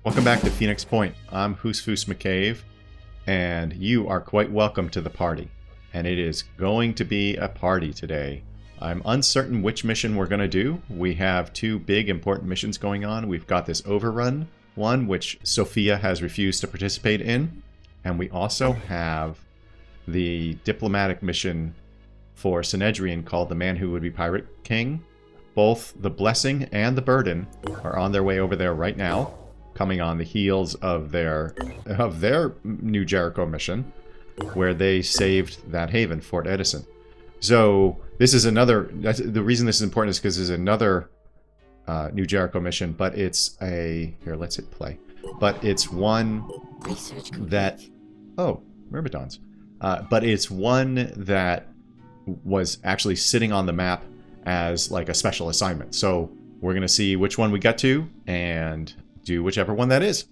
Welcome back to Phoenix Point. I'm Hoosfoos McCave, and you are quite welcome to the party. And it is going to be a party today. I'm uncertain which mission we're going to do. We have two big important missions going on. We've got this overrun one, which Sophia has refused to participate in. And we also have the diplomatic mission for Synedrion called The Man Who Would Be Pirate King. Both the Blessing and the Burden are on their way over there right now, coming on the heels of their New Jericho mission, where they saved that haven, Fort Edison. So this is another. The reason this is important is because there's another New Jericho mission, but it's a let's hit play. But it's one that Myrmidons. But it's one that was actually sitting on the map as like a special assignment. So we're gonna see which one we get to and do whichever one that is.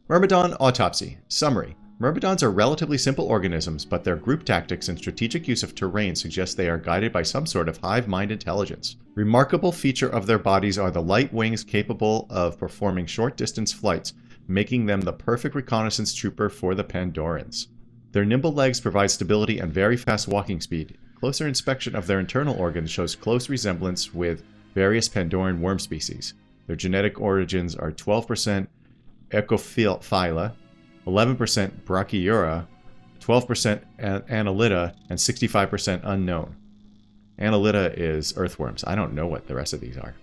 Myrmidon Autopsy. Summary. Myrmidons are relatively simple organisms, but their group tactics and strategic use of terrain suggest they are guided by some sort of hive mind intelligence. Remarkable feature of their bodies are the light wings capable of performing short-distance flights, making them the perfect reconnaissance trooper for the Pandorans. Their nimble legs provide stability and very fast walking speed. Closer inspection of their internal organs shows close resemblance with various Pandoran worm species. Their genetic origins are 12% Echophylla, 11% Brachyura, 12% Annelida, and 65% unknown. Annelida is earthworms. I don't know what the rest of these are.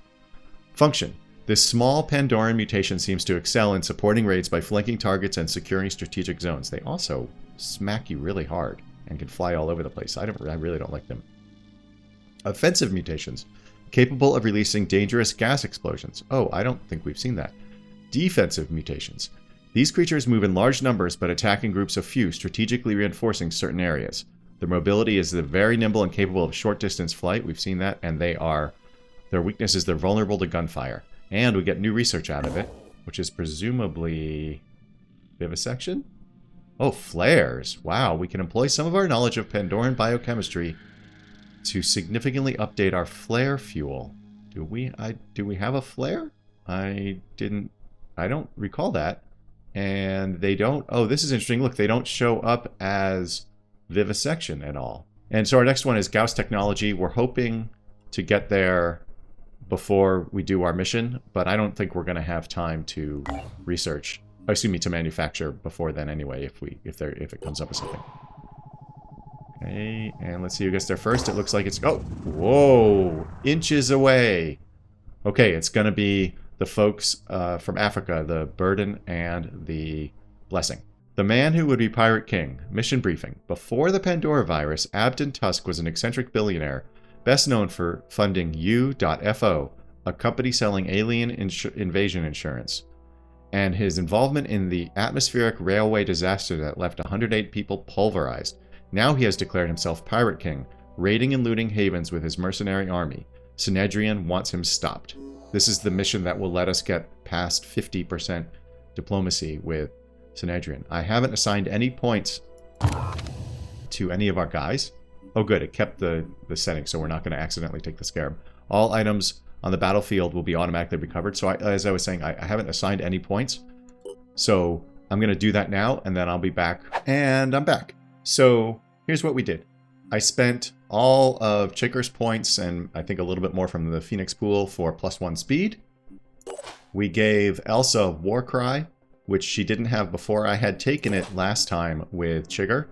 Function. This small Pandoran mutation seems to excel in supporting raids by flanking targets and securing strategic zones. They also smack you really hard and can fly all over the place. I really don't like them. Offensive mutations. Capable of releasing dangerous gas explosions. Oh, I don't think we've seen that. Defensive mutations. These creatures move in large numbers but attack in groups of few, strategically reinforcing certain areas. Their mobility is very nimble and capable of short-distance flight. We've seen that. And their weakness is they're vulnerable to gunfire. And we get new research out of it, which is presumably vivisection? Oh, flares. Wow, we can employ some of our knowledge of Pandoran biochemistry to significantly update our flare fuel. Do we have a flare? I don't recall that. And they don't. Oh, this is interesting. Look, they don't show up as vivisection at all. And so our next one is Gauss technology. We're hoping to get there before we do our mission, but I don't think we're going to have time to research. To manufacture before then anyway, if it comes up with something. Okay, and let's see who gets there first. It looks like it's... Oh! Whoa! Inches away! Okay, it's going to be the folks from Africa, the Burden and the Blessing. The Man Who Would Be Pirate King. Mission briefing. Before the Pandora virus, Abden Tusk was an eccentric billionaire, best known for funding U.FO, a company selling alien invasion insurance, and his involvement in the atmospheric railway disaster that left 108 people pulverized. Now he has declared himself Pirate King, raiding and looting havens with his mercenary army. Synedrion wants him stopped. This is the mission that will let us get past 50% diplomacy with Synedrion. I haven't assigned any points to any of our guys. Oh good, it kept the setting, so we're not going to accidentally take the scarab. All items on the battlefield will be automatically recovered. So as I was saying, I haven't assigned any points. So I'm going to do that now, and then I'll be back. And I'm back. So here's what we did. I spent all of Chicker's points, and I think a little bit more from the Phoenix pool for +1 speed. We gave Elsa Warcry, which she didn't have before. I had taken it last time with Chigger.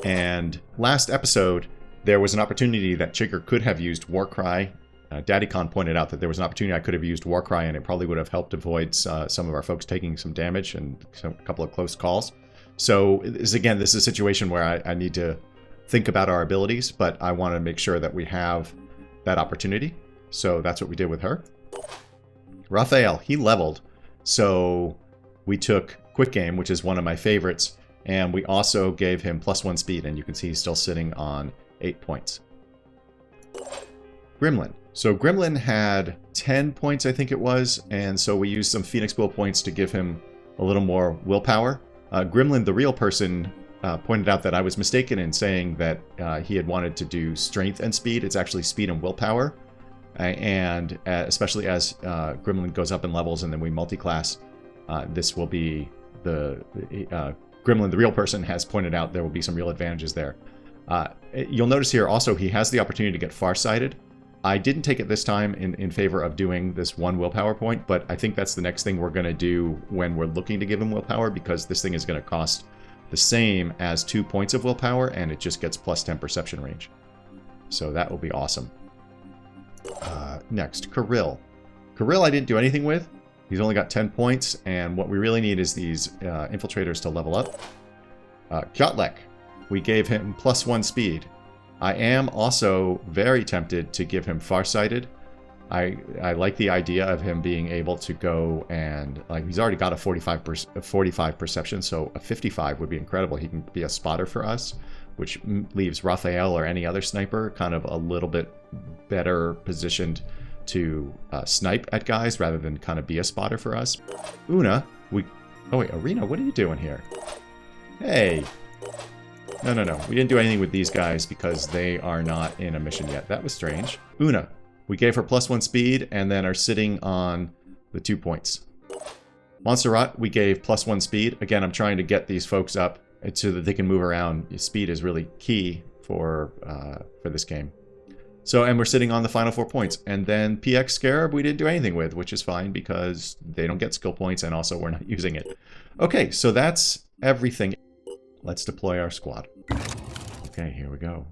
And last episode, there was an opportunity that Chigger could have used Warcry. DaddyCon pointed out that there was an opportunity I could have used Warcry, and it probably would have helped avoid some of our folks taking some damage and a couple of close calls. So, this is a situation where I need to think about our abilities, but I want to make sure that we have that opportunity. So that's what we did with her. Raphael, he leveled. So we took Quick Game, which is one of my favorites, and we also gave him +1 speed, and you can see he's still sitting on 8 points. Gremlin. So Gremlin had 10 points, I think it was, and so we used some Phoenix Pool points to give him a little more willpower. Gremlin, the real person, pointed out that I was mistaken in saying that he had wanted to do strength and speed. It's actually speed and willpower. And especially as Gremlin goes up in levels and then we multi-class, this will be the Gremlin, the real person, has pointed out there will be some real advantages there. You'll notice here also he has the opportunity to get farsighted. I didn't take it this time in favor of doing this 1 willpower point, but I think that's the next thing we're going to do when we're looking to give him willpower, because this thing is going to cost the same as 2 points of willpower, and it just gets plus 10 perception range. So that will be awesome. Next, Kirill. Kirill I didn't do anything with. He's only got 10 points, and what we really need is these infiltrators to level up. Kjotlek, we gave him plus 1 speed. I am also very tempted to give him farsighted. I like the idea of him being able to go and, like, he's already got a 45 perception, so a 55 would be incredible. He can be a spotter for us, which leaves Raphael or any other sniper kind of a little bit better positioned to snipe at guys rather than kind of be a spotter for us. Una, oh wait, Arena, what are you doing here? Hey! No. We didn't do anything with these guys because they are not in a mission yet. That was strange. Una, we gave her plus 1 speed and then are sitting on the 2 points. Montserrat, we gave plus 1 speed. Again, I'm trying to get these folks up so that they can move around. Speed is really key for this game. So, and we're sitting on the final 4 points. And then PX Scarab we didn't do anything with, which is fine because they don't get skill points and also we're not using it. Okay, so that's everything. Let's deploy our squad. Okay, here we go.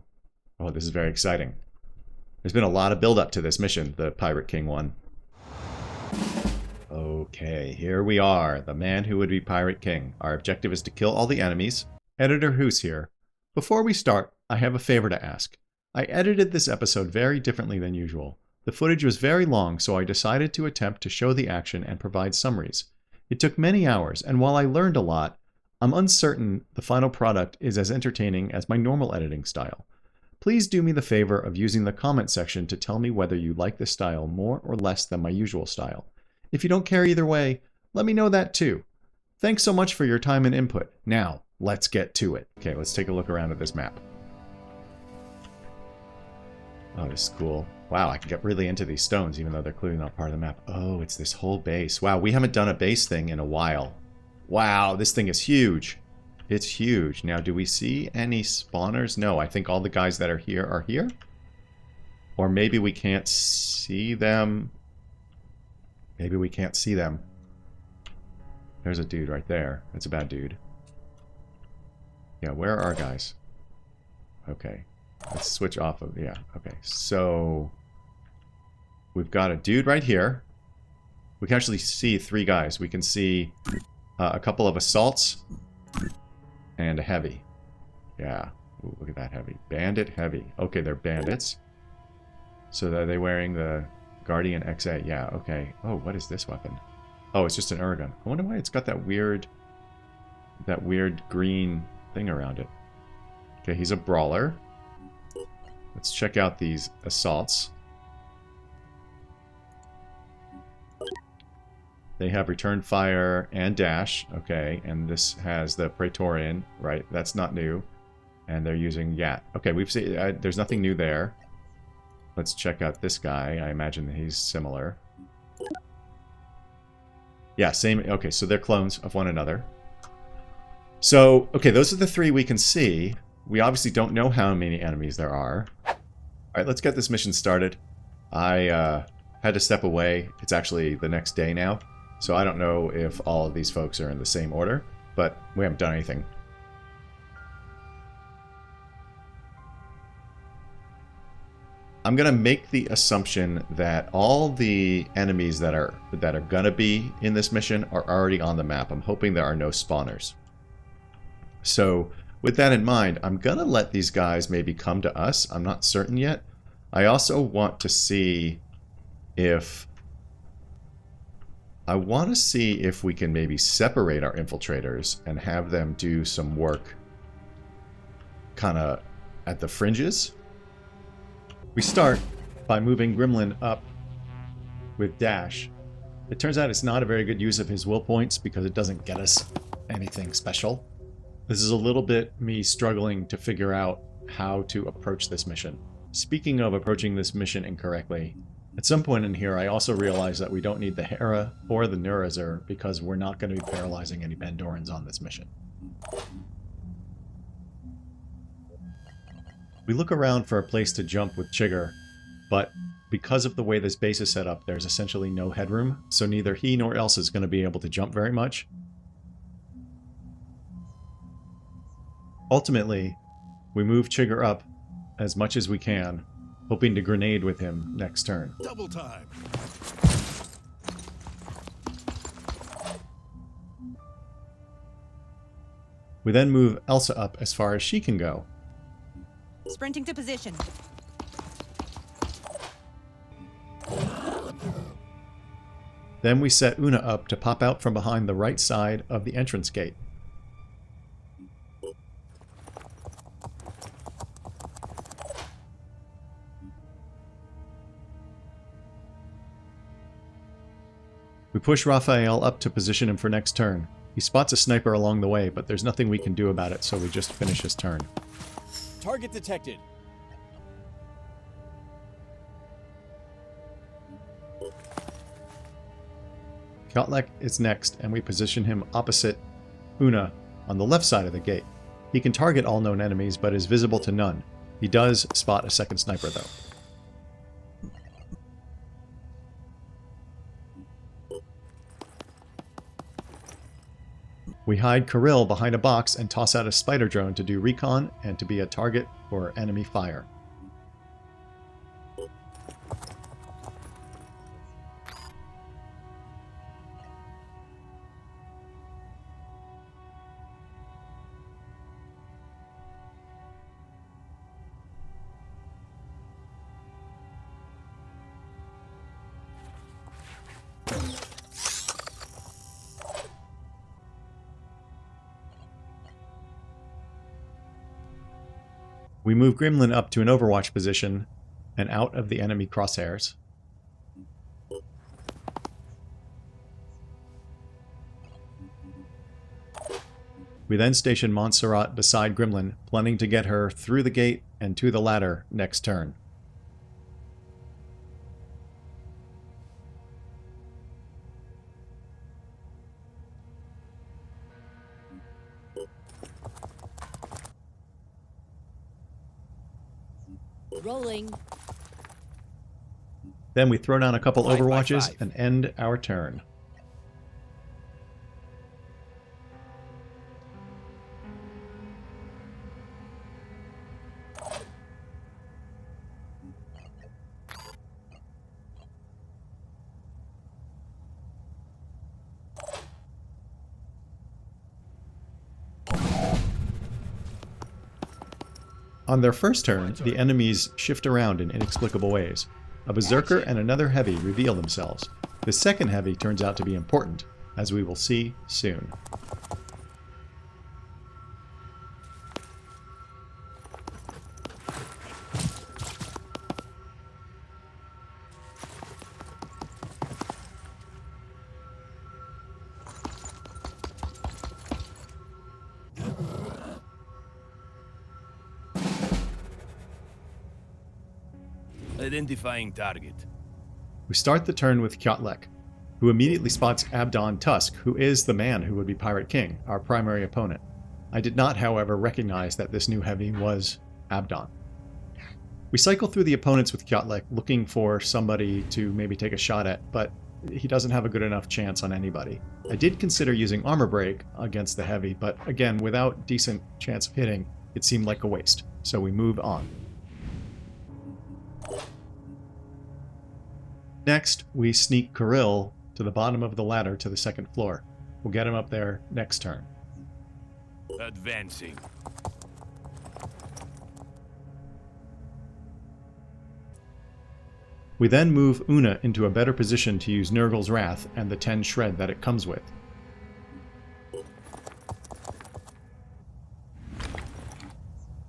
Oh, this is very exciting. There's been a lot of build-up to this mission, the Pirate King one. Okay, here we are, the man who would be Pirate King. Our objective is to kill all the enemies. Editor Who's here. Before we start, I have a favor to ask. I edited this episode very differently than usual. The footage was very long, so I decided to attempt to show the action and provide summaries. It took many hours, and while I learned a lot, I'm uncertain the final product is as entertaining as my normal editing style. Please do me the favor of using the comment section to tell me whether you like this style more or less than my usual style. If you don't care either way, let me know that too. Thanks so much for your time and input. Now, let's get to it. Okay, let's take a look around at this map. Oh, this is cool. Wow, I can get really into these stones even though they're clearly not part of the map. Oh, it's this whole base. Wow, we haven't done a base thing in a while. Wow, this thing is huge. It's huge. Now, do we see any spawners? No, I think all the guys that are here. Or maybe we can't see them. Maybe we can't see them. There's a dude right there. That's a bad dude. Yeah, where are our guys? Okay. Let's switch off of... Yeah, okay. So, we've got a dude right here. We can actually see 3 guys. We can see a couple of assaults and a heavy. Yeah. Ooh, look at that heavy. Bandit heavy. Okay, they're bandits. So are they wearing the Guardian XA? Yeah, okay. Oh, what is this weapon? Oh, it's just an Ergun. I wonder why it's got that weird green thing around it. Okay, he's a brawler. Let's check out these assaults. They have return fire and dash. Okay, and this has the Praetorian, right? That's not new. And they're using Yat. Okay, we've seen there's nothing new there. Let's check out this guy. I imagine that he's similar. Yeah, same. Okay, so they're clones of one another. So, okay, those are the 3 we can see. We obviously don't know how many enemies there are. Alright, let's get this mission started. I had to step away. It's actually the next day now. So I don't know if all of these folks are in the same order, but we haven't done anything. I'm gonna make the assumption that all the enemies that are gonna be in this mission are already on the map. I'm hoping there are no spawners. So with that in mind, I'm gonna let these guys maybe come to us. I'm not certain yet. I also want to see if we can maybe separate our infiltrators and have them do some work kind of at the fringes. We start by moving Gremlin up with dash. It turns out it's not a very good use of his will points because it doesn't get us anything special. This is a little bit me struggling to figure out how to approach this mission. Speaking of approaching this mission incorrectly, At some point in here, I also realized that we don't need the Hera or the Neurazur because we're not going to be paralyzing any Pandorans on this mission. We look around for a place to jump with Chigger, but because of the way this base is set up, there's essentially no headroom, so neither he nor Elsa is going to be able to jump very much. Ultimately, we move Chigger up as much as we can, hoping to grenade with him next turn. Double time. We then move Elsa up as far as she can go. Sprinting to position. Then we set Una up to pop out from behind the right side of the entrance gate. We push Raphael up to position him for next turn. He spots a sniper along the way, but there's nothing we can do about it, so we just finish his turn. Target detected. Xcom-like is next, and we position him opposite Una on the left side of the gate. He can target all known enemies, but is visible to none. He does spot a second sniper, though. We hide Kirill behind a box and toss out a spider drone to do recon and to be a target for enemy fire. We move Gremlin up to an overwatch position and out of the enemy crosshairs. We then station Montserrat beside Gremlin, planning to get her through the gate and to the ladder next turn. Rolling. Then we throw down a couple 5 by overwatches 5. and end our turn. On their first turn, the enemies shift around in inexplicable ways. A berserker and another heavy reveal themselves. The second heavy turns out to be important, as we will see soon. Identifying target. We start the turn with Xcom-like, who immediately spots Abdon Tusk, who is the man who would be Pirate King, our primary opponent. I did not, however, recognize that this new heavy was Abdon. We cycle through the opponents with Xcom-like, looking for somebody to maybe take a shot at, but he doesn't have a good enough chance on anybody. I did consider using Armor Break against the heavy, but again, without decent chance of hitting, it seemed like a waste, so we move on. Next, we sneak Kirill to the bottom of the ladder to the second floor. We'll get him up there next turn. Advancing. We then move Una into a better position to use Nurgle's Wrath and the 10 shred that it comes with.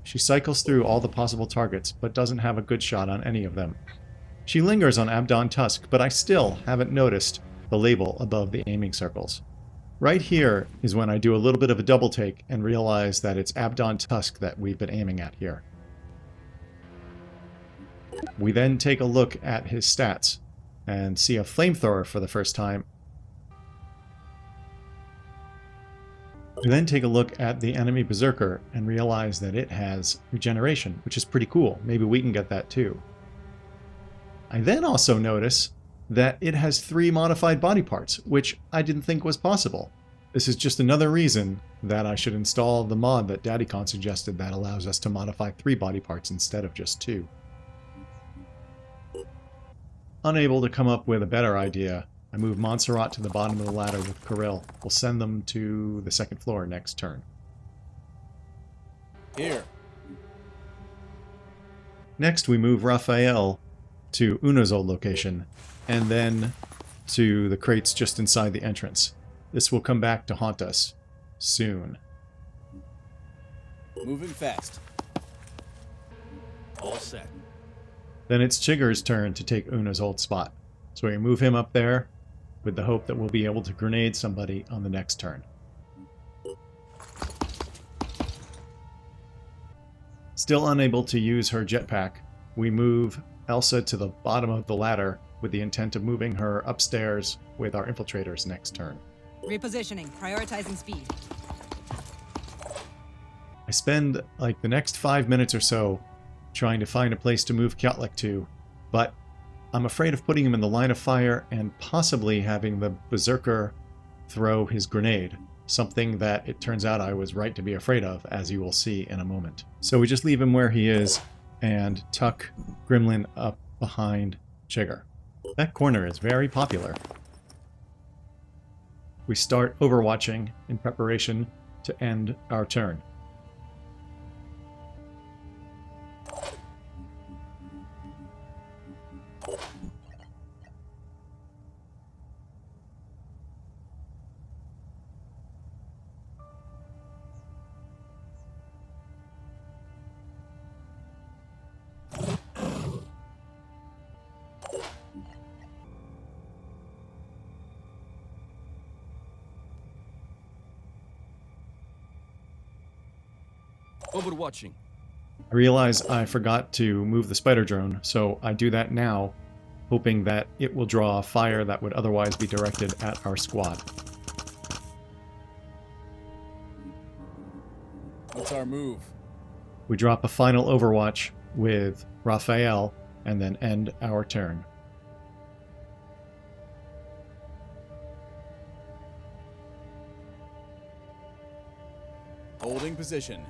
She cycles through all the possible targets, but doesn't have a good shot on any of them. She lingers on Abdon Tusk, but I still haven't noticed the label above the aiming circles. Right here is when I do a little bit of a double take and realize that it's Abdon Tusk that we've been aiming at here. We then take a look at his stats and see a flamethrower for the first time. We then take a look at the enemy berserker and realize that it has regeneration, which is pretty cool. Maybe we can get that too. I then also notice that it has 3 modified body parts, which I didn't think was possible. This is just another reason that I should install the mod that DaddyCon suggested that allows us to modify 3 body parts instead of just 2. Unable to come up with a better idea, I move Montserrat to the bottom of the ladder with Kirill. We'll send them to the 2nd floor next turn. Here. Next, we move Raphael to Una's old location, and then to the crates just inside the entrance. This will come back to haunt us soon. Moving fast. All set. Then it's Chigger's turn to take Una's old spot. So we move him up there with the hope that we'll be able to grenade somebody on the next turn. Still unable to use her jetpack, we move Elsa to the bottom of the ladder with the intent of moving her upstairs with our infiltrators next turn. Repositioning. Prioritizing speed. I spend like the next 5 minutes or so trying to find a place to move Kjotlik to, but I'm afraid of putting him in the line of fire and possibly having the Berserker throw his grenade, something that it turns out I was right to be afraid of, as you will see in a moment. So we just leave him where he is and tuck Gremlin up behind Chigger. That corner is very popular. We start overwatching in preparation to end our turn. Overwatching. I realize I forgot to move the spider drone, so I do that now, hoping that it will draw a fire that would otherwise be directed at our squad. What's our move? We drop a final overwatch with Raphael and then end our turn. Holding position.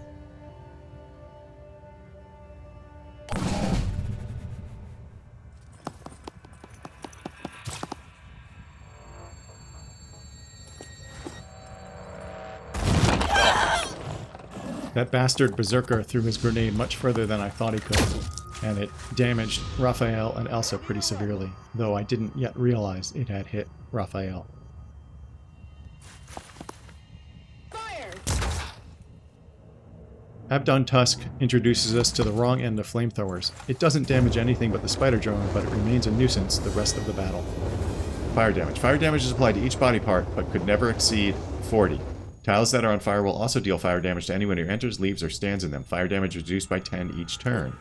That bastard Berserker threw his grenade much further than I thought he could, and it damaged Raphael and Elsa pretty severely, though I didn't yet realize it had hit Raphael. Fire! Abdon Tusk introduces us to the wrong end of flamethrowers. It doesn't damage anything but the spider drone, but it remains a nuisance the rest of the battle. Fire damage. Fire damage is applied to each body part, but could never exceed 40. Tiles that are on fire will also deal fire damage to anyone who enters, leaves, or stands in them. Fire damage is reduced by 10 each turn.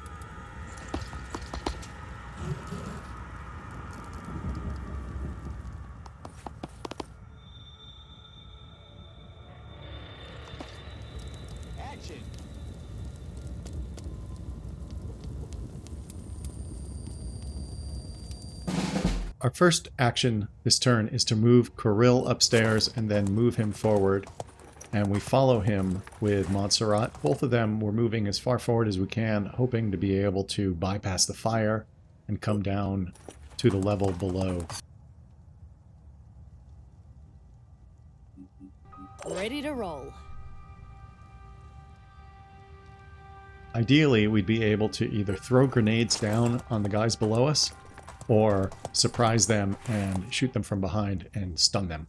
Action. Our first action this turn is to move Kirill upstairs and then move him forward. And we follow him with Montserrat. Both of them were moving as far forward as we can, hoping to be able to bypass the fire and come down to the level below. Ready to roll. Ideally, we'd be able to either throw grenades down on the guys below us or surprise them and shoot them from behind and stun them.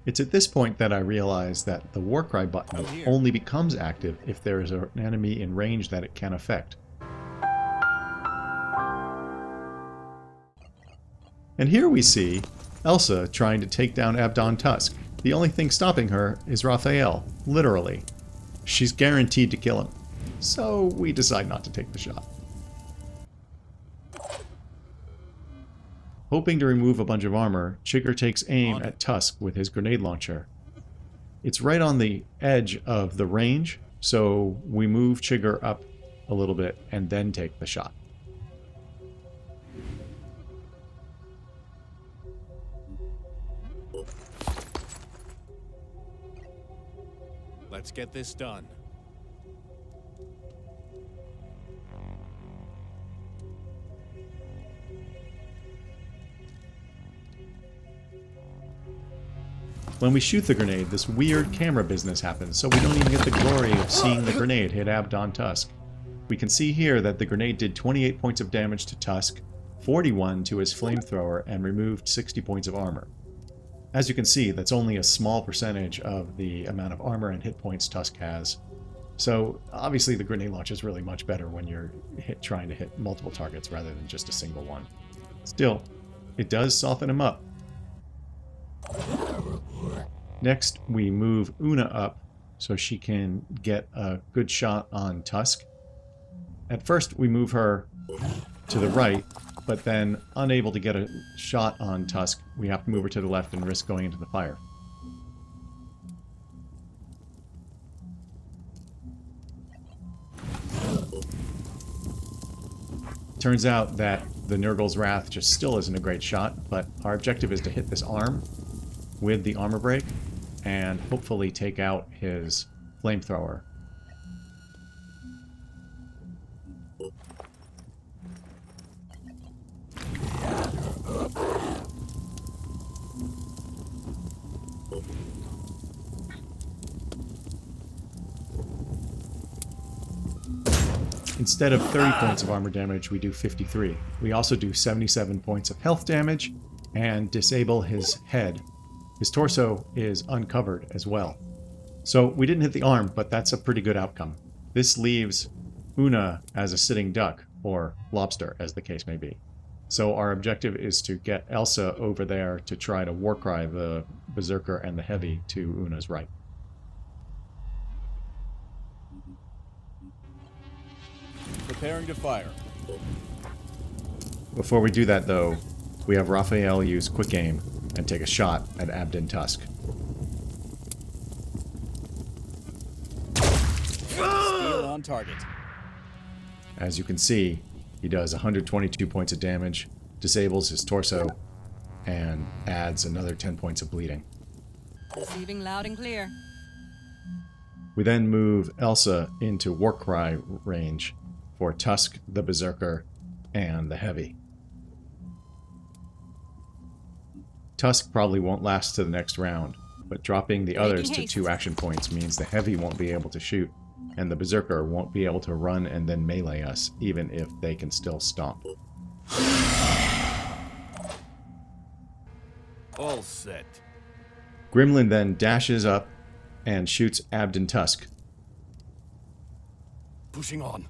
It's at this point that I realize that the Warcry button only becomes active if there is an enemy in range that it can affect. And here we see Elsa trying to take down Abdon Tusk. The only thing stopping her is Raphael, literally. She's guaranteed to kill him. So we decide not to take the shot. Hoping to remove a bunch of armor, Chigger takes aim at Tusk with his grenade launcher. It's right on the edge of the range, so we move Chigger up a little bit and then take the shot. Let's get this done. When we shoot the grenade, this weird camera business happens, so we don't even get the glory of seeing the grenade hit Abdon Tusk. We can see here that the grenade did 28 points of damage to Tusk, 41 to his flamethrower, and removed 60 points of armor. As you can see, that's only a small percentage of the amount of armor and hit points Tusk has. So obviously the grenade launch is really much better when you're trying to hit multiple targets rather than just a single one. Still, it does soften him up. Next, we move Una up so she can get a good shot on Tusk. At first, we move her to the right, but then, unable to get a shot on Tusk, we have to move her to the left and risk going into the fire. Turns out that the Nurgle's Wrath just still isn't a great shot, but our objective is to hit this arm with the armor break and hopefully take out his flamethrower. Instead of 30 points of armor damage, we do 53. We also do 77 points of health damage and disable his head. His torso is uncovered as well. So we didn't hit the arm, but that's a pretty good outcome. This leaves Una as a sitting duck, or lobster, as the case may be. So our objective is to get Elsa over there to try to Warcry the Berserker and the Heavy to Una's right. Preparing to fire. Before we do that, though, we have Raphael use quick aim and take a shot at Abdon Tusk. Steel on target. As you can see, he does 122 points of damage, disables his torso, and adds another 10 points of bleeding. Receiving loud and clear. We then move Elsa into Warcry range for Tusk, the Berserker, and the Heavy. Tusk probably won't last to the next round, but dropping the others to 2 action points means the Heavy won't be able to shoot, and the Berserker won't be able to run and then melee us, even if they can still stomp. All set. Gremlin then dashes up and shoots Abdon Tusk. Pushing on.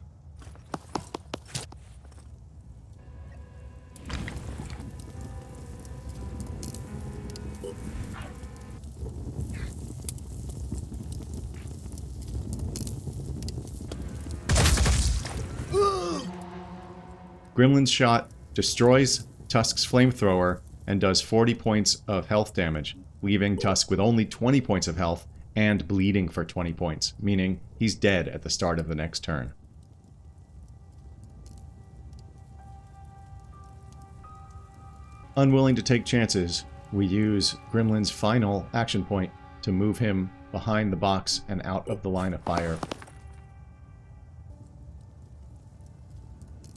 Gremlin's shot destroys Tusk's flamethrower and does 40 points of health damage, leaving Tusk with only 20 points of health and bleeding for 20 points, meaning he's dead at the start of the next turn. Unwilling to take chances, we use Gremlin's final action point to move him behind the box and out of the line of fire.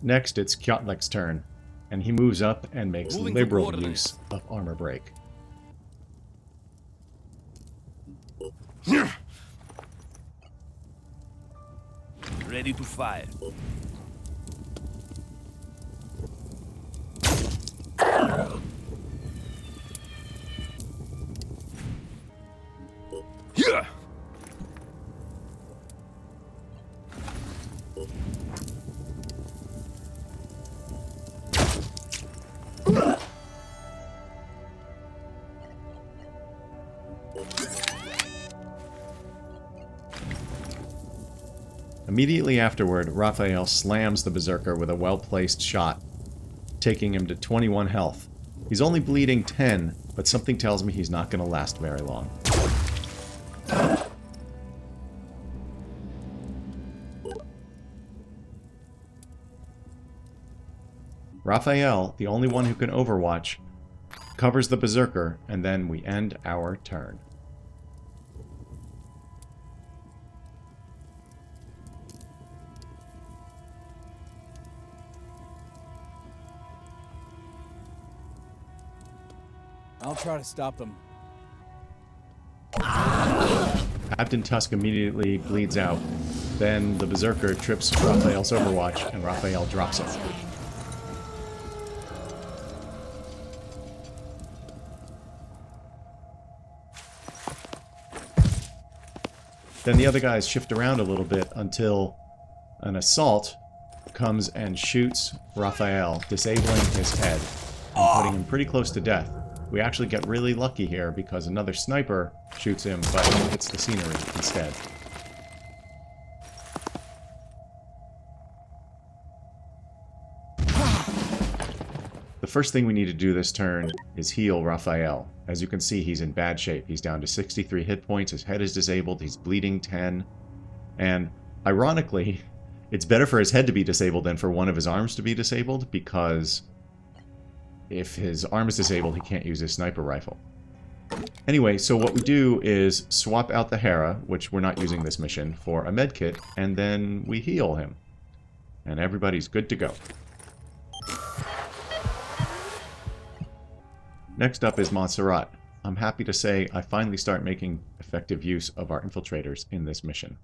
Next, it's Kjotlek's turn, and he moves up and makes liberal use of armor break. Ready to fire. Yeah. Immediately afterward, Raphael slams the Berserker with a well-placed shot, taking him to 21 health. He's only bleeding 10, but something tells me he's not going to last very long. Raphael, the only one who can overwatch, covers the Berserker, and then we end our turn. I'll try to stop them. Captain Tusk immediately bleeds out. Then the Berserker trips Raphael's Overwatch, and Raphael drops it. Then the other guys shift around a little bit until an assault comes and shoots Raphael, disabling his head and putting him pretty close to death. We actually get really lucky here because another sniper shoots him, but hits the scenery instead. The first thing we need to do this turn is heal Raphael. As you can see, he's in bad shape. He's down to 63 hit points, his head is disabled, he's bleeding 10. And ironically, it's better for his head to be disabled than for one of his arms to be disabled, because if his arm is disabled, he can't use his sniper rifle. Anyway, so what we do is swap out the Hera, which we're not using this mission, for a medkit, and then we heal him. And everybody's good to go. Next up is Montserrat. I'm happy to say I finally start making effective use of our infiltrators in this mission.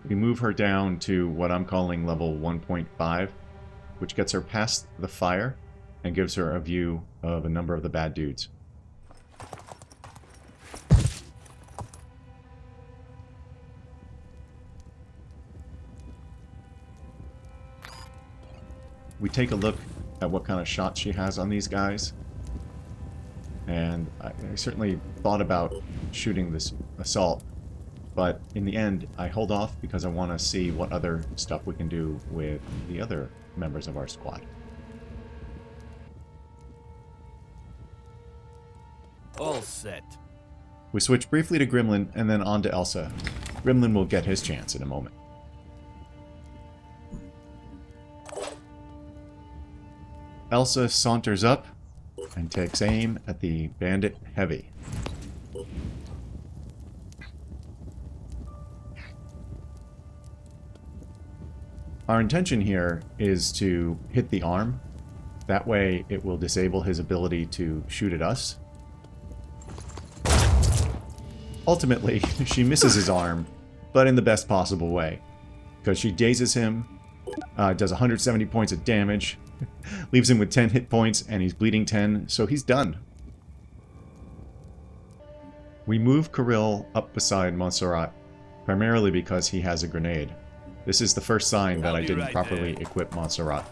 We move her down to what I'm calling level 1.5, which gets her past the fire and gives her a view of a number of the bad dudes. We take a look at what kind of shots she has on these guys. And I certainly thought about shooting this assault, but in the end I hold off because I want to see what other stuff we can do with the other members of our squad. All set. We switch briefly to Gremlin and then on to Elsa. Gremlin will get his chance in a moment. Elsa saunters up and takes aim at the bandit heavy. Our intention here is to hit the arm. That way it will disable his ability to shoot at us. Ultimately, she misses his arm, but in the best possible way. Because she dazes him, does 170 points of damage, leaves him with 10 hit points, and he's bleeding 10, so he's done. We move Kirill up beside Montserrat, primarily because he has a grenade. This is the first sign that I didn't properly equip Montserrat.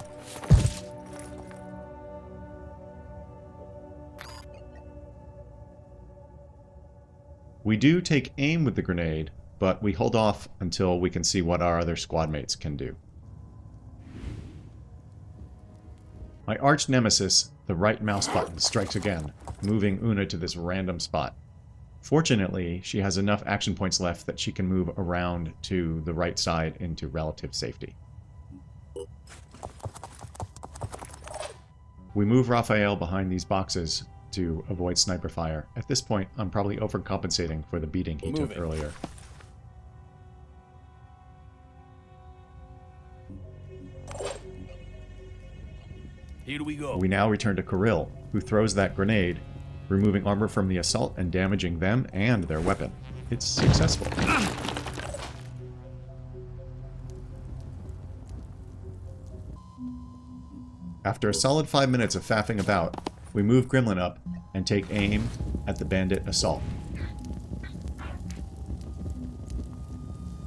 We do take aim with the grenade, but we hold off until we can see what our other squad mates can do. My arch nemesis, the right mouse button, strikes again, moving Una to this random spot. Fortunately, she has enough action points left that she can move around to the right side into relative safety. We move Raphael behind these boxes to avoid sniper fire. At this point, I'm probably overcompensating for the beating he took earlier. Here we go. We now return to Kirill, who throws that grenade, removing armor from the assault and damaging them and their weapon. It's successful. After a solid 5 minutes of faffing about, we move Gremlin up and take aim at the bandit assault.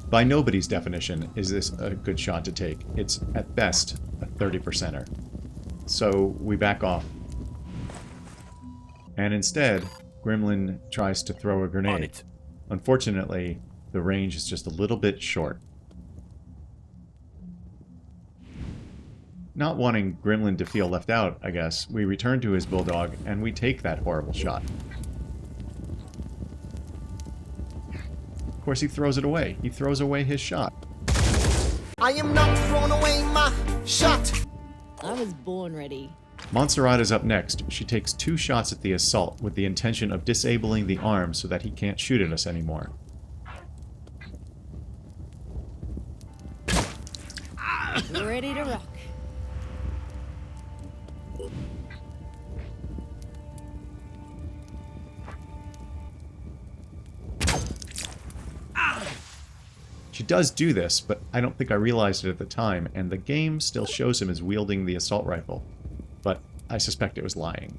By nobody's definition is this a good shot to take. It's at best a 30%er. So we back off And instead, Gremlin tries to throw a On grenade. it. Unfortunately, the range is just a little bit short. Not wanting Gremlin to feel left out, I guess, we return to his bulldog and we take that horrible shot. Of course, he throws it away. He throws away his shot. I am not throwing away my shot. I was born ready. Montserrat is up next. She takes 2 shots at the assault with the intention of disabling the arm so that he can't shoot at us anymore. Ready to rock. She does do this, but I don't think I realized it at the time, and the game still shows him as wielding the assault rifle. But I suspect it was lying.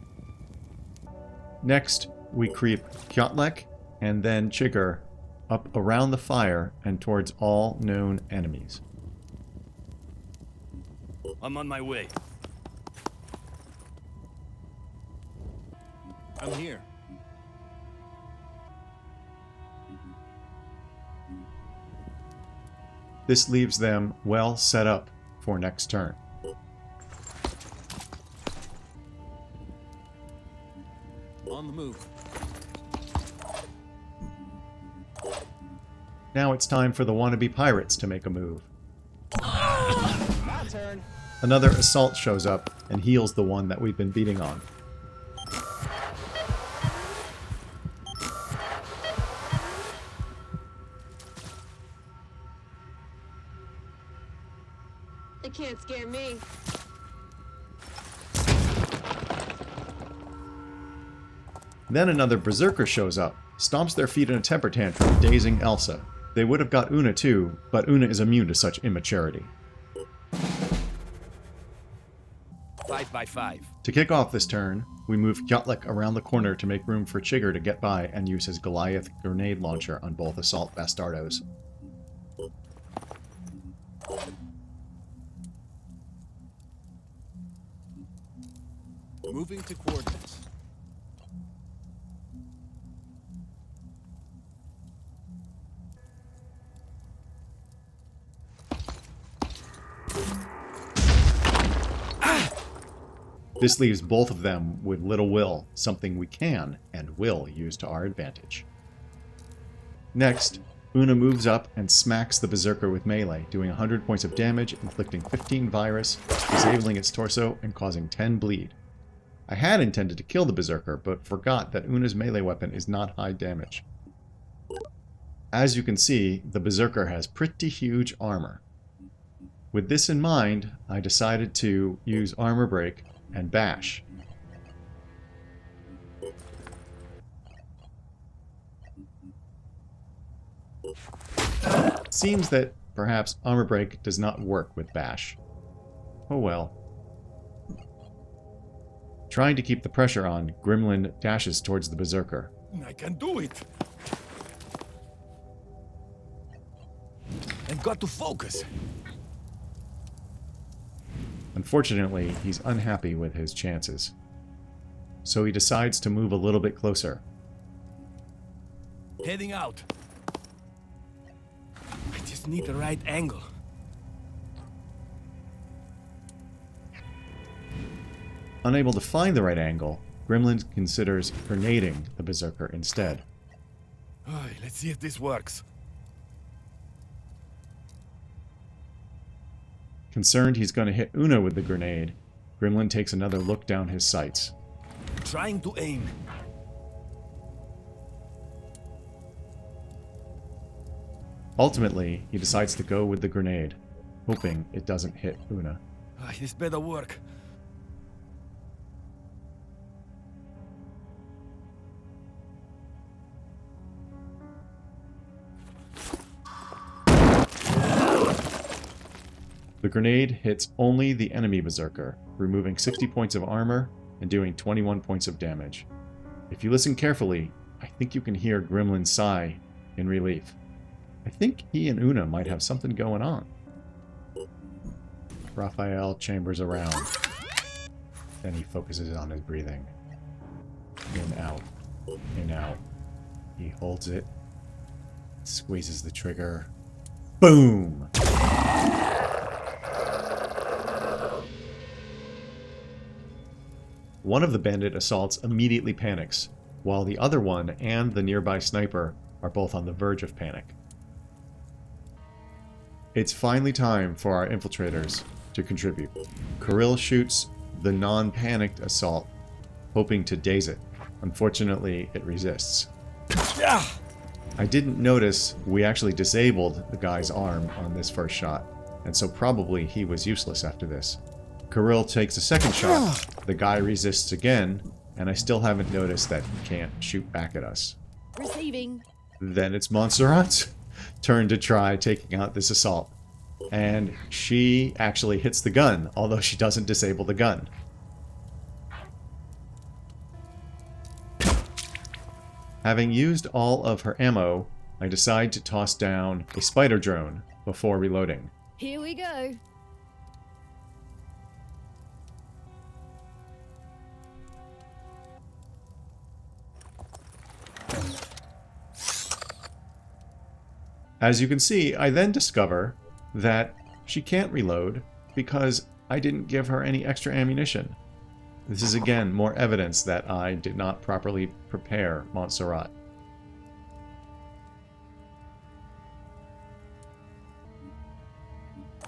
Next, we creep Kjotlek and then Chigger up around the fire and towards all known enemies. I'm on my way. I'm here. This leaves them well set up for next turn. On the move. Now it's time for the wannabe pirates to make a move. My turn. Another assault shows up and heals the one that we've been beating on. It can't scare me. Then another berserker shows up, stomps their feet in a temper tantrum, dazing Elsa. They would have got Una too, but Una is immune to such immaturity. 5x5. To kick off this turn, we move Kjotlek around the corner to make room for Chigger to get by and use his Goliath grenade launcher on both assault bastardos. Moving to coordinates. This leaves both of them with little will, something we can and will use to our advantage. Next, Una moves up and smacks the Berserker with melee, doing 100 points of damage, inflicting 15 virus, disabling its torso, and causing 10 bleed. I had intended to kill the Berserker, but forgot that Una's melee weapon is not high damage. As you can see, the Berserker has pretty huge armor. With this in mind, I decided to use Armor Break and Bash. Seems that perhaps Armor Break does not work with Bash. Oh well. Trying to keep the pressure on, Gremlin dashes towards the Berserker. I can do it. I've got to focus. Unfortunately, he's unhappy with his chances. So he decides to move a little bit closer. Heading out. I just need the right angle. Unable to find the right angle, Gremlin considers grenading the Berserker instead. Alright, let's see if this works. Concerned he's going to hit Una with the grenade, Gremlin takes another look down his sights. Trying to aim. Ultimately, he decides to go with the grenade, hoping it doesn't hit Una. This better work. The grenade hits only the enemy Berserker, removing 60 points of armor and doing 21 points of damage. If you listen carefully, I think you can hear Gremlin sigh in relief. I think he and Una might have something going on. Raphael chambers around. Then he focuses on his breathing. In, out. In, out. He holds it. Squeezes the trigger. Boom! One of the bandit assaults immediately panics, while the other one and the nearby sniper are both on the verge of panic. It's finally time for our infiltrators to contribute. Kirill shoots the non-panicked assault, hoping to daze it. Unfortunately, it resists. I didn't notice we actually disabled the guy's arm on this first shot, and so probably he was useless after this. Kirill takes a second shot, the guy resists again, and I still haven't noticed that he can't shoot back at us. Receiving. Then it's Montserrat's turn to try taking out this assault. And she actually hits the gun, although she doesn't disable the gun. Having used all of her ammo, I decide to toss down a spider drone before reloading. Here we go. As you can see, I then discover that she can't reload because I didn't give her any extra ammunition. This is again more evidence that I did not properly prepare Montserrat.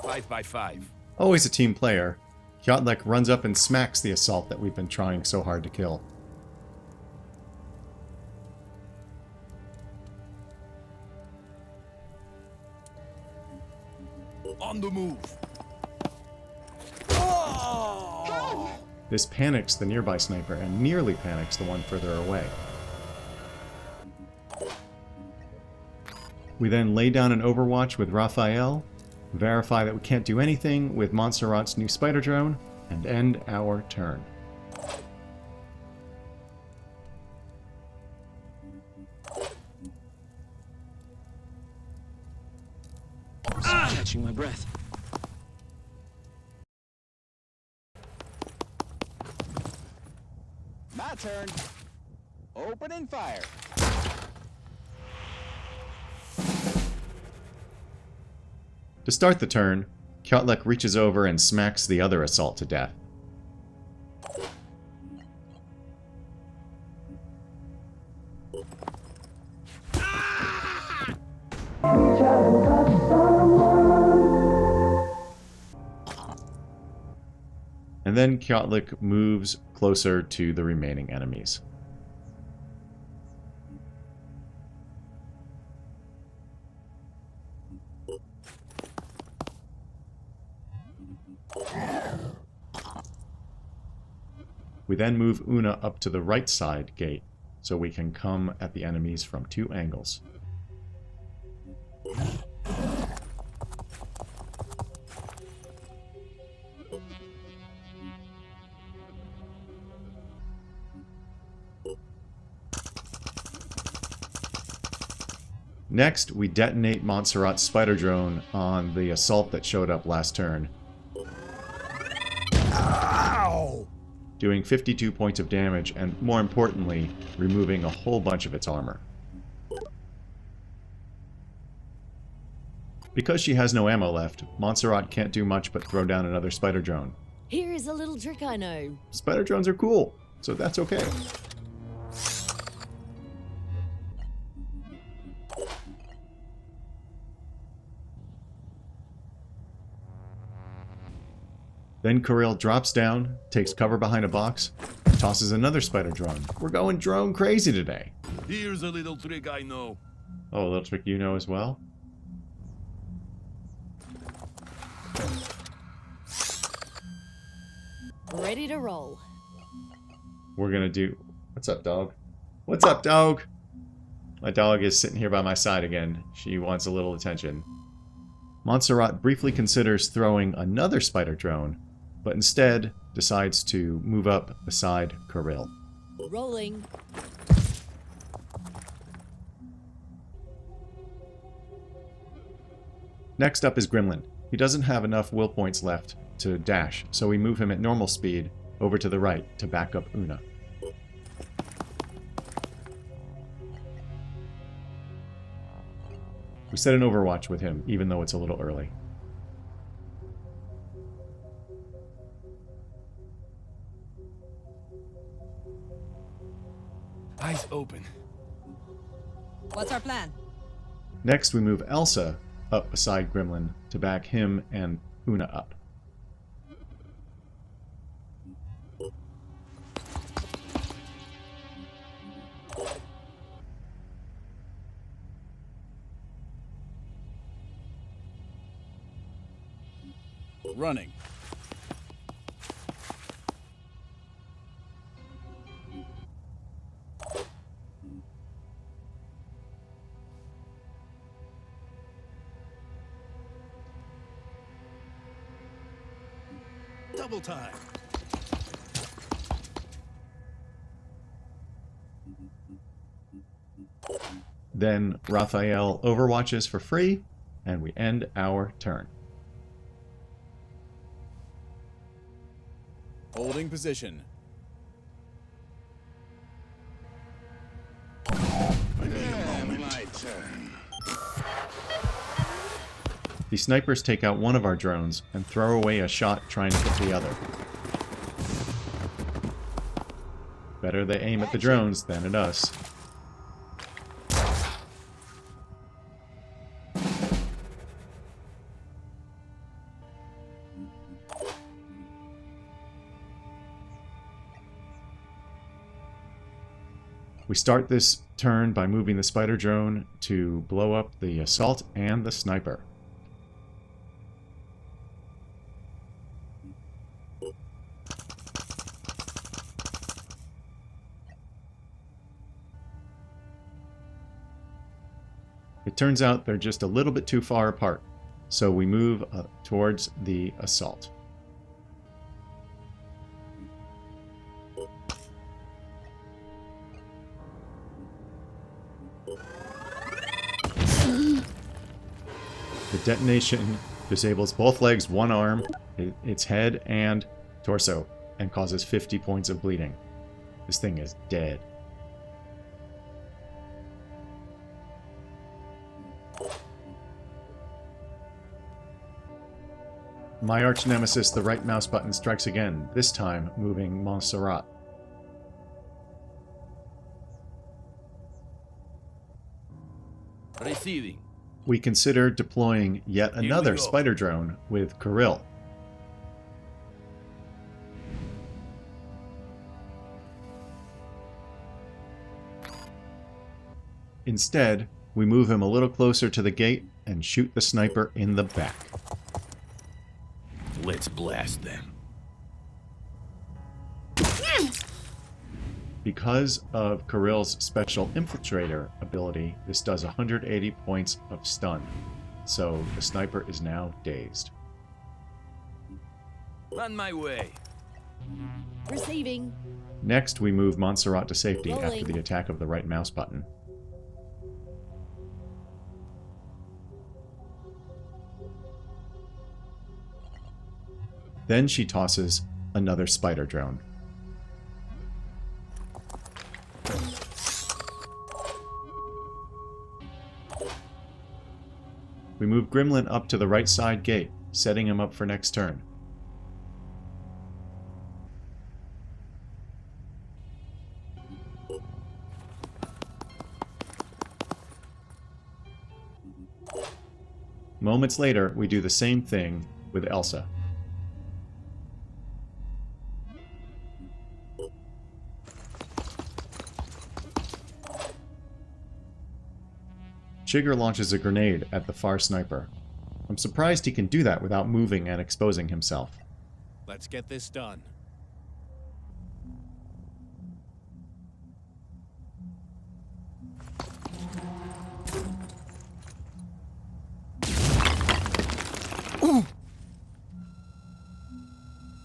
Five by five. Always a team player, Kyotlek runs up and smacks the assault that we've been trying so hard to kill. On the move. This panics the nearby sniper and nearly panics the one further away. We then lay down an overwatch with Raphael, verify that we can't do anything with Montserrat's new spider drone, and end our turn. Catching my breath. My turn. Opening fire. To start the turn, Kyotlek reaches over and smacks the other assault to death. And then Kyotlek moves closer to the remaining enemies. We then move Una up to the right side gate, so we can come at the enemies from two angles. Next, we detonate Montserrat's spider drone on the assault that showed up last turn, doing 52 points of damage and, more importantly, removing a whole bunch of its armor. Because she has no ammo left, Montserrat can't do much but throw down another spider drone. Here is a little trick I know. Spider drones are cool, so that's okay. Then Kirill drops down, takes cover behind a box, and tosses another spider drone. We're going drone crazy today. Here's a little trick I know. Oh, a little trick you know as well? Ready to roll. We're gonna do... What's up, dog? What's up, dog? My dog is sitting here by my side again. She wants a little attention. Montserrat briefly considers throwing another spider drone, but instead decides to move up beside Kirill. Rolling. Next up is Gremlin. He doesn't have enough will points left to dash, so we move him at normal speed over to the right to back up Una. We set an overwatch with him, even though it's a little early. Eyes open. What's our plan? Next, we move Elsa up beside Gremlin to back him and Una up. Running. Double time. Then Raphael overwatches for free, and we end our turn. Holding position. My turn. The snipers take out one of our drones and throw away a shot trying to hit the other. Better they aim at the drones than at us. We start this turn by moving the spider drone to blow up the assault and the sniper. It turns out they're just a little bit too far apart, so we move towards the assault. The detonation disables both legs, one arm, its head, and torso, and causes 50 points of bleeding. This thing is dead. My arch nemesis, the right mouse button, strikes again, this time moving Montserrat. Receiving. We consider deploying yet we another go. spider drone with Kirill. Instead, we move him a little closer to the gate and shoot the sniper in the back. Let's blast them. Because of Kirill's special infiltrator ability, this does 180 points of stun, so the sniper is now dazed. On my way. Receiving. Next, we move Montserrat to safety after Rolling. the attack of the right mouse button. Then she tosses another spider drone. We move Gremlin up to the right side gate, setting him up for next turn. Moments later, we do the same thing with Elsa. Chigger launches a grenade at the far sniper. I'm surprised he can do that without moving and exposing himself. Let's get this done.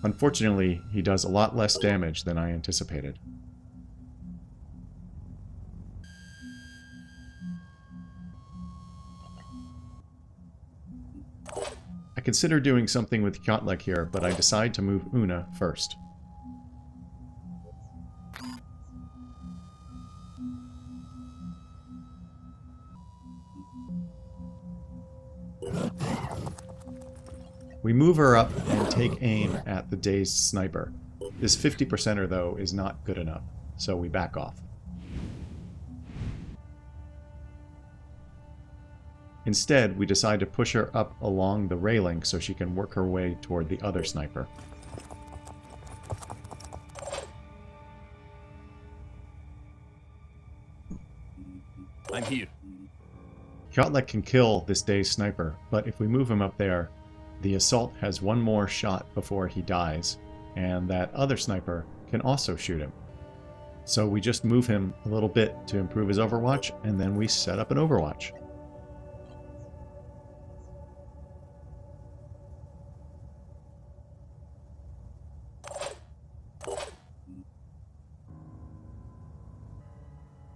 Unfortunately, he does a lot less damage than I anticipated. I consider doing something with Kotlik here, but I decide to move Una first. We move her up and take aim at the dazed sniper. This 50%er, though, is not good enough, so we back off. Instead, we decide to push her up along the railing so she can work her way toward the other sniper. I'm here. Xcom-like can kill this dazed sniper, but if we move him up there, the assault has one more shot before he dies, and that other sniper can also shoot him. So we just move him a little bit to improve his overwatch, and then we set up an overwatch.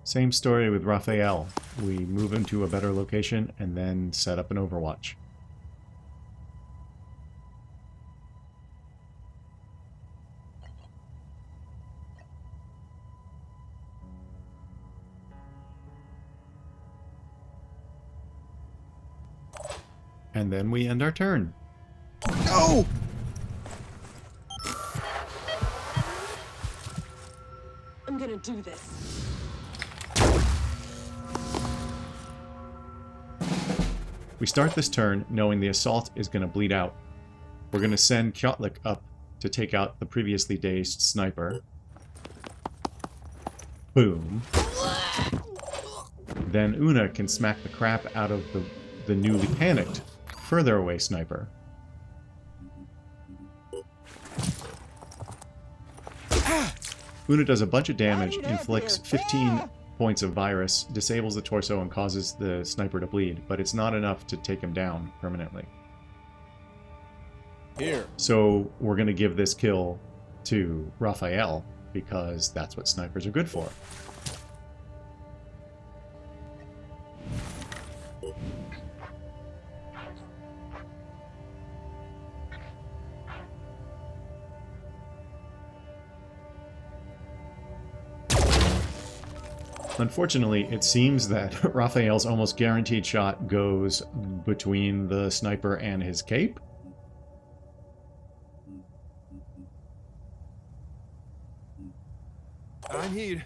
Same story with Raphael. We move him to a better location and then set up an overwatch. And then we end our turn. No! I'm gonna do this. We start this turn knowing the assault is going to bleed out. We're going to send Xcom-like up to take out the previously dazed sniper. Boom. Then Una can smack the crap out of the newly panicked, further away sniper. Una does a bunch of damage, inflicts 15 points of virus, disables the torso, and causes the sniper to bleed, but it's not enough to take him down permanently. Here. So we're going to give this kill to Raphael, because that's what snipers are good for. Unfortunately, it seems that Raphael's almost guaranteed shot goes between the sniper and his cape. I'm here.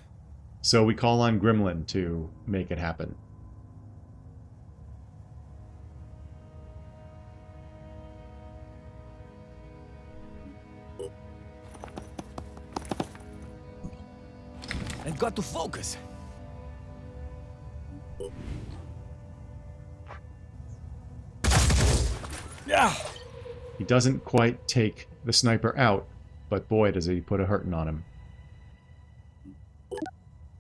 So we call on Gremlin to make it happen. I've got to focus. Yeah. He doesn't quite take the sniper out, but boy does he put a hurting on him.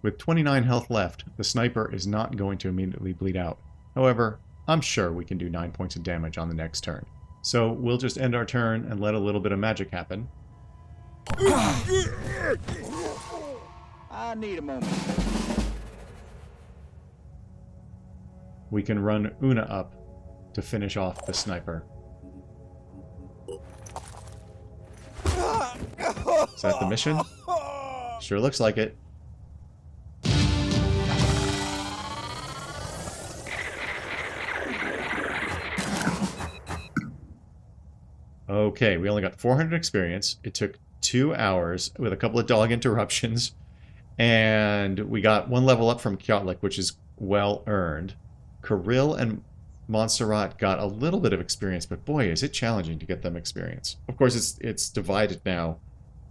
With 29 health left, the sniper is not going to immediately bleed out. However, I'm sure we can do 9 points of damage on the next turn. So we'll just end our turn and let a little bit of magic happen. I need a moment. We can run Una up to finish off the sniper. Is that the mission? Sure looks like it. Okay, we only got 400 experience. It took 2 hours with a couple of dog interruptions. And we got 1 level up from Xcom-like, which is well earned. Kirill and Montserrat got a little bit of experience, but boy, is it challenging to get them experience. Of course, it's divided now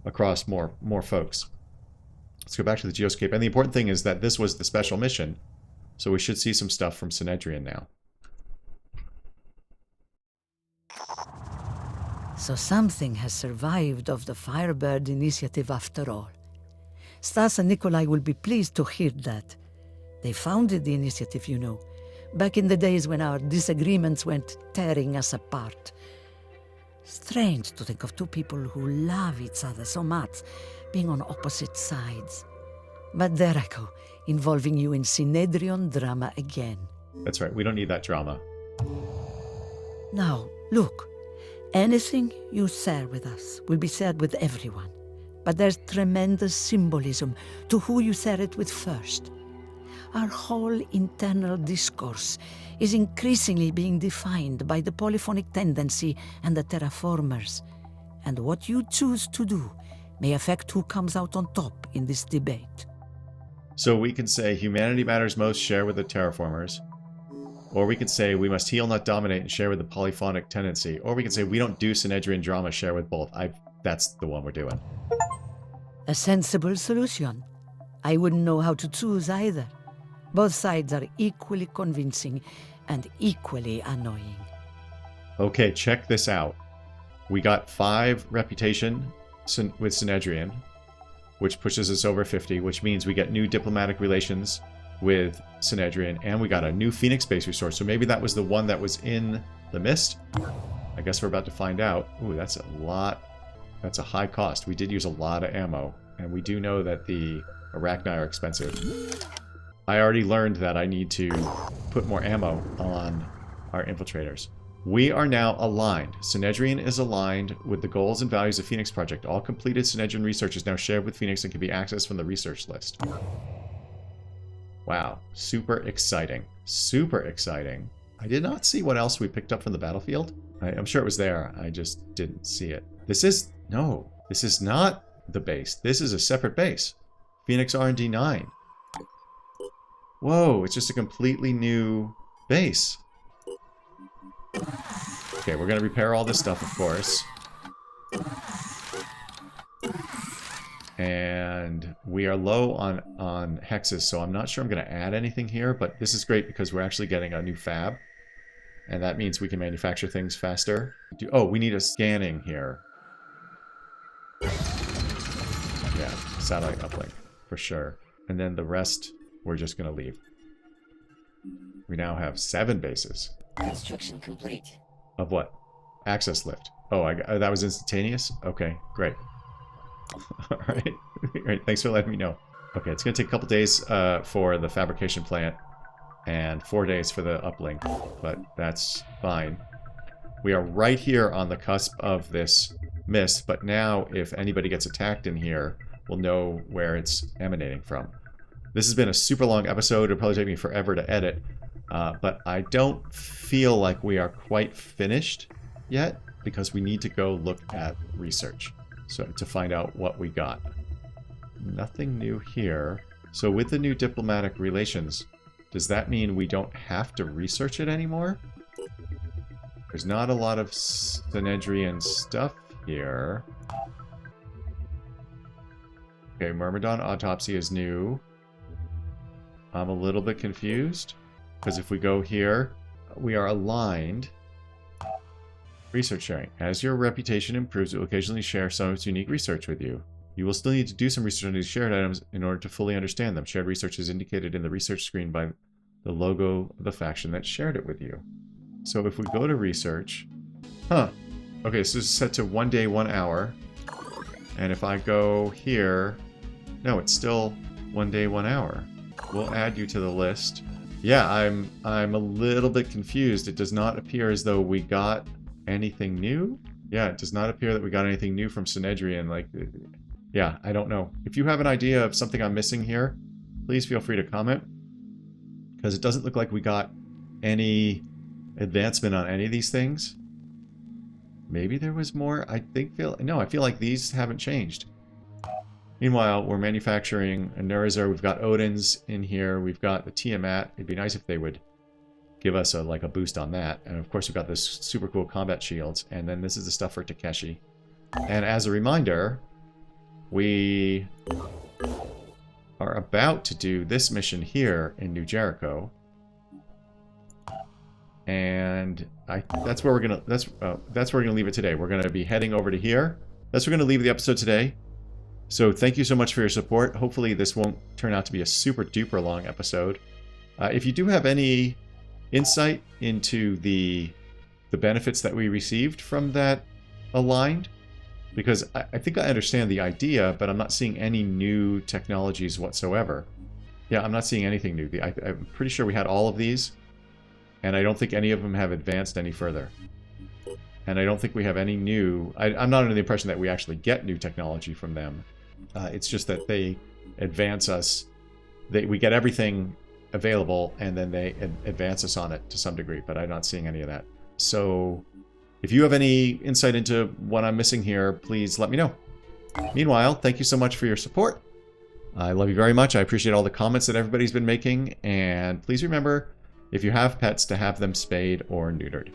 across more folks. Let's go back to the geoscape. And the important thing is that this was the special mission, so we should see some stuff from Synedrion now. So something has survived of the Firebird initiative after all. Stas and Nikolai will be pleased to hear that. They founded the initiative, you know, back in the days when our disagreements went tearing us apart. Strange to think of two people who love each other so much being on opposite sides. But there I go, involving you in Synedrion drama again. That's right, we don't need that drama. Now, look, anything you share with us will be shared with everyone. But there's tremendous symbolism to who you share it with first. Our whole internal discourse is increasingly being defined by the polyphonic tendency and the terraformers. And what you choose to do may affect who comes out on top in this debate. So we can say humanity matters most, share with the terraformers. Or we could say we must heal, not dominate, and share with the polyphonic tendency. Or we can say we don't do Synedrion drama, share with both. That's the one we're doing. A sensible solution. I wouldn't know how to choose either. Both sides are equally convincing and equally annoying. Okay, check this out. We got 5 reputation with Synedrion, which pushes us over 50, which means we get new diplomatic relations with Synedrion, and we got a new Phoenix base resource. So maybe that was the one that was in the mist? I guess we're about to find out. Ooh, that's a lot. That's a high cost. We did use a lot of ammo, and we do know that the Arachni are expensive. I already learned that I need to put more ammo on our infiltrators. We are now aligned. Synedrion is aligned with the goals and values of Phoenix Project. All completed Synedrion research is now shared with Phoenix and can be accessed from the research list. Wow. Super exciting. Super exciting. I did not see what else we picked up from the battlefield. I'm sure it was there. I just didn't see it. This is... No. This is not the base. This is a separate base. Phoenix R&D 9. Whoa. It's just a completely new base. Okay, we're going to repair all this stuff, of course. And we are low on hexes, so I'm not sure I'm going to add anything here, but this is great because we're actually getting a new fab. And that means we can manufacture things faster. Oh, we need a scanning here. Yeah, satellite uplink, for sure. And then the rest, we're just going to leave. We now have 7 bases. Construction complete. Of what? Access lift. Oh, that was instantaneous? Okay, great. All right. Great. Thanks for letting me know. Okay, it's going to take a couple days for the fabrication plant and 4 days for the uplink, but that's fine. We are right here on the cusp of this mist, but now if anybody gets attacked in here, we'll know where it's emanating from. This has been a super long episode. It'll probably take me forever to edit, but I don't feel like we are quite finished yet because we need to go look at research. So to find out what we got. Nothing new here. So with the new diplomatic relations, does that mean we don't have to research it anymore? There's not a lot of Synedrion stuff here. Okay, Myrmidon autopsy is new. I'm a little bit confused because if we go here, we are aligned. Research sharing. As your reputation improves, it will occasionally share some of its unique research with you. You will still need to do some research on these shared items in order to fully understand them. Shared research is indicated in the research screen by the logo of the faction that shared it with you. So if we go to research... Huh. Okay, so this is set to 1 day, 1 hour. And if I go here... No, it's still 1 day, 1 hour. We'll add you to the list. Yeah, I'm a little bit confused. It does not appear as though we got anything new? Yeah, it does not appear that we got anything new from Synedrion. Like, yeah, I don't know. If you have an idea of something I'm missing here, please feel free to comment. Because it doesn't look like we got any advancement on any of these things. Maybe there was more. I feel like these haven't changed. Meanwhile, we're manufacturing a Neurozer. We've got Odin's in here. We've got the Tiamat. It'd be nice if they would give us a boost on that. And of course, we've got this super cool combat shields. And then this is the stuff for Takeshi. And as a reminder, we are about to do this mission here in New Jericho. And that's where we're gonna leave it today. We're gonna be heading over to here. That's where we're gonna leave the episode today. So thank you so much for your support. Hopefully this won't turn out to be a super duper long episode. If you do have any insight into the benefits that we received from that aligned, because I think I understand the idea, but I'm not seeing any new technologies whatsoever. Yeah, I'm not seeing anything new. I'm pretty sure we had all of these, and I don't think any of them have advanced any further. And I don't think we have any new... I'm not under the impression that we actually get new technology from them. It's just that they advance us. We get everything available, and then they advance us on it to some degree, but I'm not seeing any of that. So if you have any insight into what I'm missing here, please let me know. Meanwhile, thank you so much for your support. I love you very much. I appreciate all the comments that everybody's been making, and please remember, if you have pets, to have them spayed or neutered.